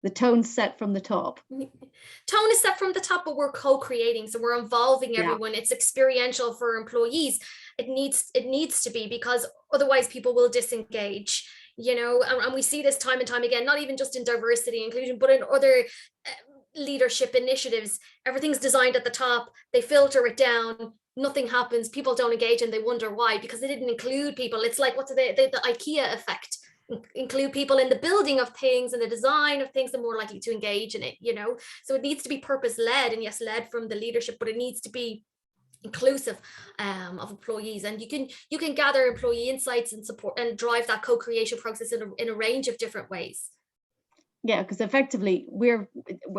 The tone's set from the top. Tone is set from the top, but we're co-creating. So we're involving everyone. It's experiential for employees. It needs to be, because otherwise people will disengage, and we see this time and time again, not even just in diversity inclusion, but in other leadership initiatives. Everything's designed at the top, they filter it down, nothing happens, people don't engage, and they wonder why, because they didn't include people. It's like, what's the IKEA effect? Include people in the building of things and the design of things, they're more likely to engage in it, you know. So it needs to be purpose-led, and yes, led from the leadership, but it needs to be inclusive of employees, and you can gather employee insights and support and drive that co-creation process in a range of different ways. Yeah, because effectively we're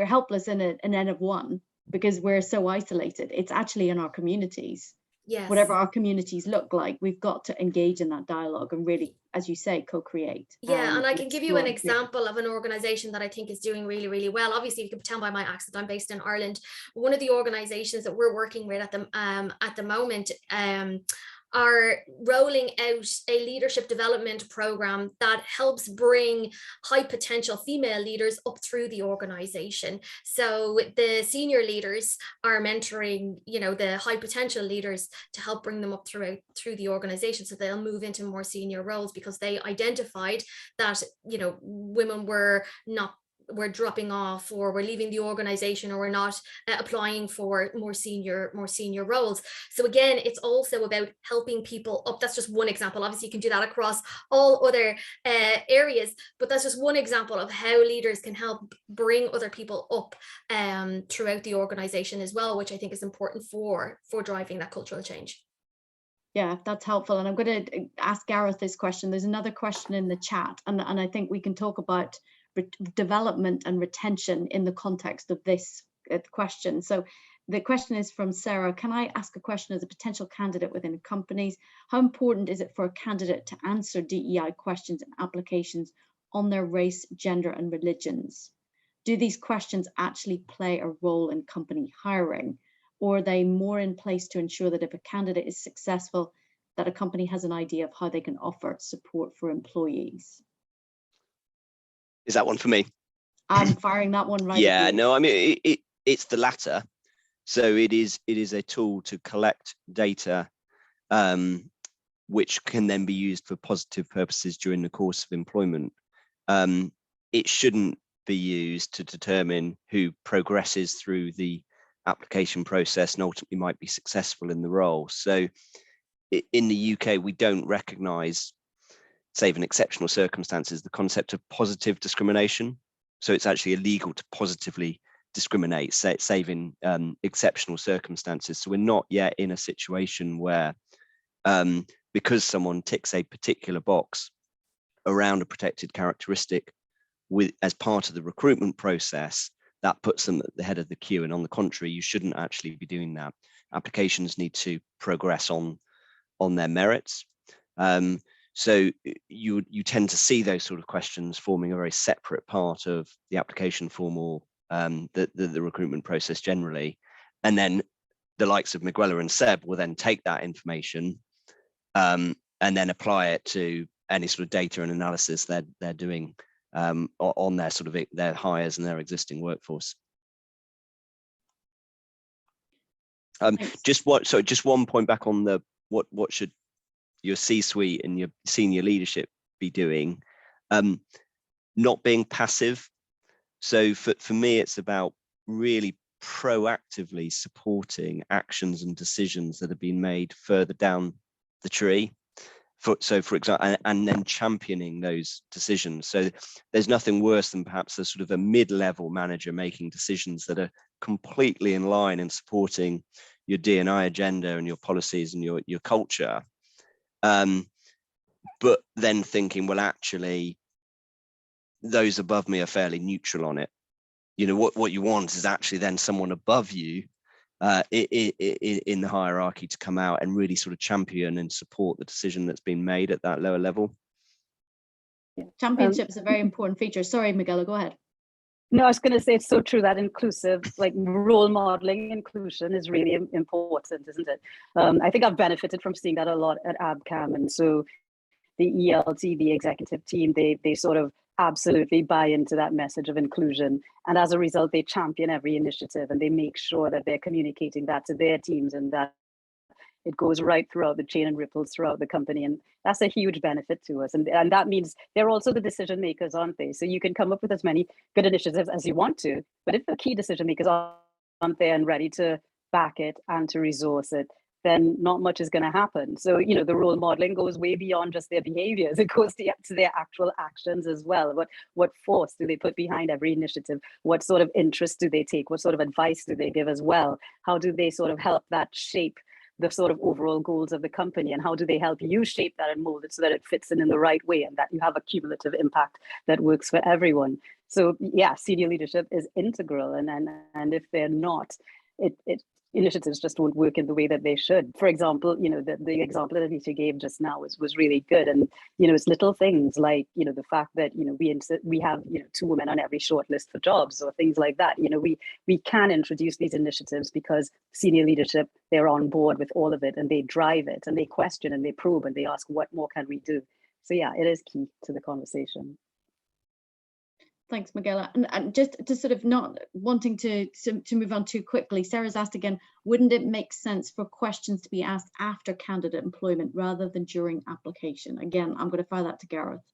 helpless in an N of one because we're so isolated. It's actually in our communities. Yes. Whatever our communities look like, we've got to engage in that dialogue and really, as you say, co-create. Yeah, and I can give you an explore. example of an organization that I think is doing really, really well. Obviously, you can tell by my accent, I'm based in Ireland. One of the organizations that we're working with at the moment are rolling out a leadership development program that helps bring high potential female leaders up through the organization. So the senior leaders are mentoring, you know, the high potential leaders to help bring them up through the organization, so they'll move into more senior roles, because they identified that, you know, women were dropping off, or we're leaving the organization, or we're not applying for more senior roles. So again, it's also about helping people up. That's just one example. Obviously you can do that across all other areas, but that's just one example of how leaders can help bring other people up throughout the organization as well, which I think is important for driving that cultural change. Yeah, that's helpful. And I'm going to ask Gareth this question. There's another question in the chat, and I think we can talk about development and retention in the context of this question. So the question is from Sarah. Can I ask a question as a potential candidate within companies? How important is it for a candidate to answer DEI questions and applications on their race, gender, and religions? Do these questions actually play a role in company hiring, or are they more in place to ensure that if a candidate is successful, that a company has an idea of how they can offer support for employees? Is that one for me? I'm firing that one right. Yeah, no, I mean, it's the latter. So it is a tool to collect data, which can then be used for positive purposes during the course of employment. It shouldn't be used to determine who progresses through the application process and ultimately might be successful in the role. So in the UK, we don't recognise, save in exceptional circumstances, the concept of positive discrimination. So it's actually illegal to positively discriminate, save in exceptional circumstances. So we're not yet in a situation where, because someone ticks a particular box around a protected characteristic as part of the recruitment process, that puts them at the head of the queue. And on the contrary, you shouldn't actually be doing that. Applications need to progress on their merits. So you tend to see those sort of questions forming a very separate part of the application form or the recruitment process generally. And then the likes of Miguela and Seb will then take that information and then apply it to any sort of data and analysis they're doing on their sort of their hires and their existing workforce. Just one point back on the what should your C-suite and your senior leadership be doing, not being passive. So for me, it's about really proactively supporting actions and decisions that have been made further down the tree. For example, and then championing those decisions. So there's nothing worse than perhaps a sort of a mid-level manager making decisions that are completely in line in supporting your D&I agenda and your policies and your culture. But then thinking, well, actually, those above me are fairly neutral on it. You know, what you want is actually then someone above you in the hierarchy to come out and really sort of champion and support the decision that's been made at that lower level. Yeah, championship is a very important feature. Sorry, Miguela, go ahead. No, I was going to say it's so true that inclusive, like role modeling inclusion is really important, isn't it? I think I've benefited from seeing that a lot at Abcam. And so the ELT, the executive team, they sort of absolutely buy into that message of inclusion. And as a result, they champion every initiative and they make sure that they're communicating that to their teams and that it goes right throughout the chain and ripples throughout the company. And that's a huge benefit to us. And that means they're also the decision makers, aren't they? So you can come up with as many good initiatives as you want to, but if the key decision makers aren't there and ready to back it and to resource it, then not much is going to happen. So, you know, the role modeling goes way beyond just their behaviors. It goes to their actual actions as well. What force do they put behind every initiative? What sort of interest do they take? What sort of advice do they give as well? How do they sort of help that shape the sort of overall goals of the company? And how do they help you shape that and mold it so that it fits in the right way and that you have a cumulative impact that works for everyone? So yeah, senior leadership is integral. And if they're not, initiatives just won't work in the way that they should. For example, you know, the example that Alicia gave just now was really good. And, you know, it's little things like, you know, the fact that, you know, we have, you know, 2 women on every shortlist for jobs or things like that. You know, we can introduce these initiatives because senior leadership, they're on board with all of it and they drive it and they question and they probe and they ask, what more can we do? So yeah, it is key to the conversation. Thanks, Miguela. And just to sort of not wanting to move on too quickly, Sarah's asked again, wouldn't it make sense for questions to be asked after candidate employment rather than during application? Again, I'm going to fire that to Gareth.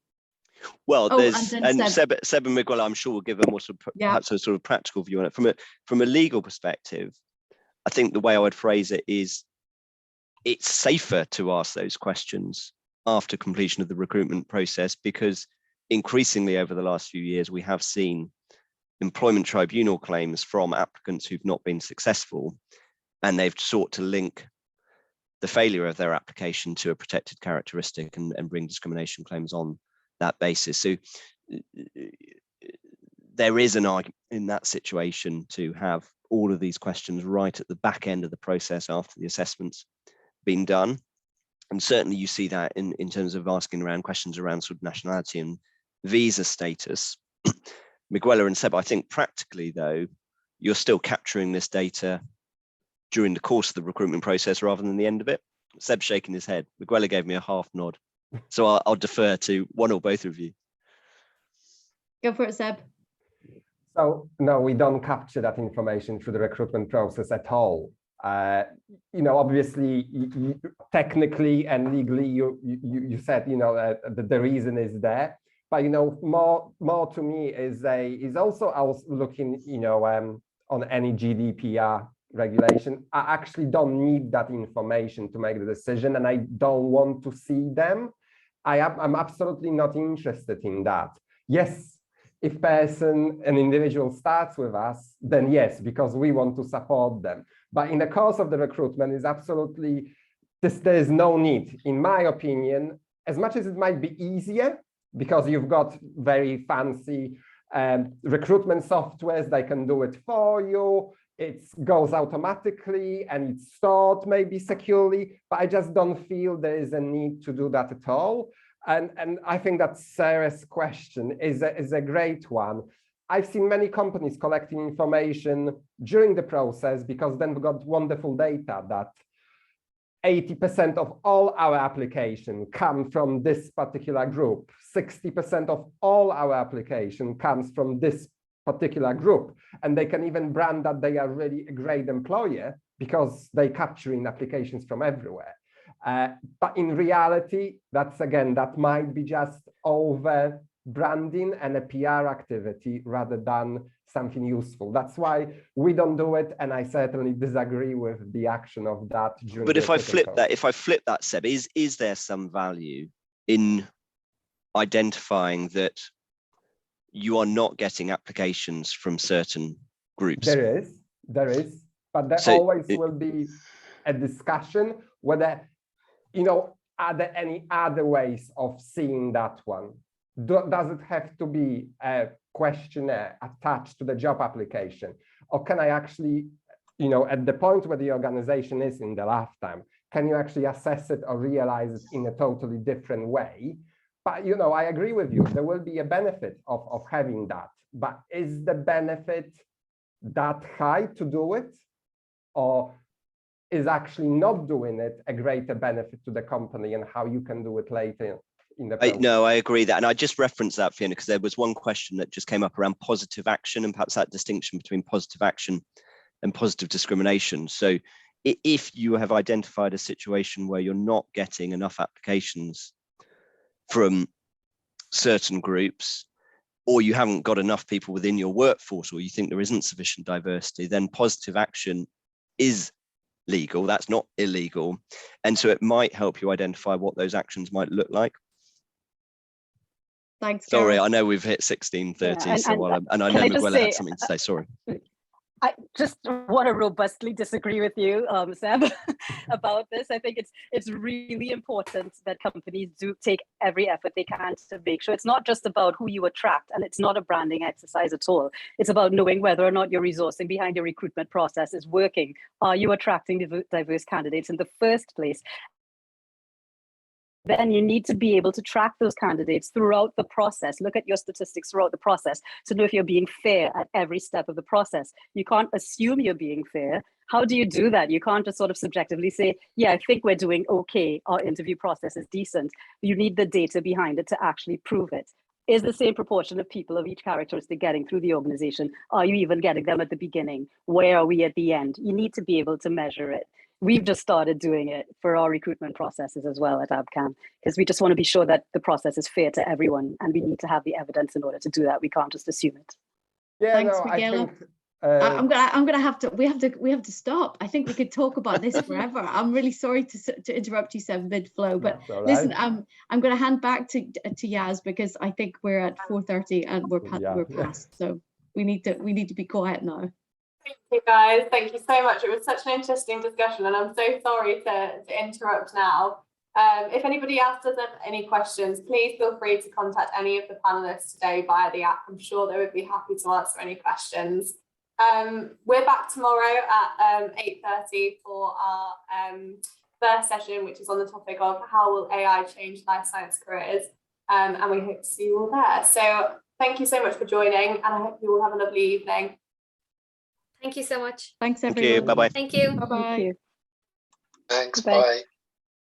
Well, there's and Seb and Miguel, I'm sure will give a more sort of, perhaps a sort of practical view on it. From a legal perspective, I think the way I would phrase it is it's safer to ask those questions after completion of the recruitment process, because increasingly over the last few years, we have seen employment tribunal claims from applicants who've not been successful, and they've sought to link the failure of their application to a protected characteristic and bring discrimination claims on that basis. So there is an argument in that situation to have all of these questions right at the back end of the process after the assessment's been done. And certainly you see that in terms of asking around questions around sort of nationality and visa status. Miguela and Seb, I think practically though, you're still capturing this data during the course of the recruitment process rather than the end of it. Seb's shaking his head. Miguela gave me a half nod. So I'll defer to one or both of you. Go for it, Seb. So no, we don't capture that information through the recruitment process at all. You know, obviously, technically and legally, you said, you know, that the reason is there. But, you know, more to me is also I was looking, you know, on any GDPR regulation. I actually don't need that information to make the decision, and I don't want to see them. I'm absolutely not interested in that. Yes, if an individual starts with us, then yes, because we want to support them. But in the course of the recruitment is absolutely, there is no need, in my opinion, as much as it might be easier, because you've got very fancy recruitment softwares that can do it for you. It goes automatically and it's stored maybe securely, but I just don't feel there is a need to do that at all. And I think that Sarah's question is a great one. I've seen many companies collecting information during the process, because then we've got wonderful data that 80% of all our applications come from this particular group. 60% of all our application comes from this particular group. And they can even brand that they are really a great employer because they're capturing applications from everywhere. But in reality, that might be just over branding and a PR activity rather than something useful. That's why we don't do it, and I certainly disagree with the action of that. But if I flip that, Seb, is there some value in identifying that you are not getting applications from certain groups? There is, but there always will be a discussion whether, you know, are there any other ways of seeing that one? Does it have to be a questionnaire attached to the job application? Or can I actually, you know, at the point where the organization is in the lifetime, can you actually assess it or realize it in a totally different way? But, you know, I agree with you. There will be a benefit of having that. But is the benefit that high to do it? Or is actually not doing it a greater benefit to the company and how you can do it later? No, I agree that. And I just referenced that, Fiona, because there was one question that just came up around positive action and perhaps that distinction between positive action and positive discrimination. So if you have identified a situation where you're not getting enough applications from certain groups, or you haven't got enough people within your workforce, or you think there isn't sufficient diversity, then positive action is legal, that's not illegal. And so it might help you identify what those actions might look like. Thanks. Sorry, Gareth. I know we've hit 16:30, Yeah, so and I can know I just Miguela say- had something to say. Sorry. I just want to robustly disagree with you, Seb, about this. I think it's really important that companies do take every effort they can to make sure it's not just about who you attract, and it's not a branding exercise at all. It's about knowing whether or not your resourcing behind your recruitment process is working. Are you attracting diverse candidates in the first place? Then you need to be able to track those candidates throughout the process. Look at your statistics throughout the process to know if you're being fair at every step of the process. You can't assume you're being fair. How do you do that? You can't just sort of subjectively say, yeah, I think we're doing okay. Our interview process is decent. You need the data behind it to actually prove it. Is the same proportion of people of each characteristic getting through the organization? Are you even getting them at the beginning? Where are we at the end? You need to be able to measure it. We've just started doing it for our recruitment processes as well at Abcam, because we just want to be sure that the process is fair to everyone, and we need to have the evidence in order to do that. We can't just assume it. Yeah, Thanks, no, Miguela. I think I'm gonna have to. We have to stop. I think we could talk about this forever. I'm really sorry to interrupt you, Seb, mid-flow, but that's all right. listen, I'm gonna hand back to Yaz, because I think we're at 4:30 and we're past. So we need to be quiet now. Thank you, guys. Thank you so much. It was such an interesting discussion, and I'm so sorry to interrupt now. If anybody else does have any questions, please feel free to contact any of the panelists today via the app. I'm sure they would be happy to answer any questions. We're back tomorrow at 8:30 for our first session, which is on the topic of how will AI change life science careers, and we hope to see you all there. So thank you so much for joining, and I hope you all have a lovely evening. Thank you so much. Thanks, Thank everyone. you. Bye-bye. Thank you. Bye-bye. Thank you. Thanks. Bye. Bye.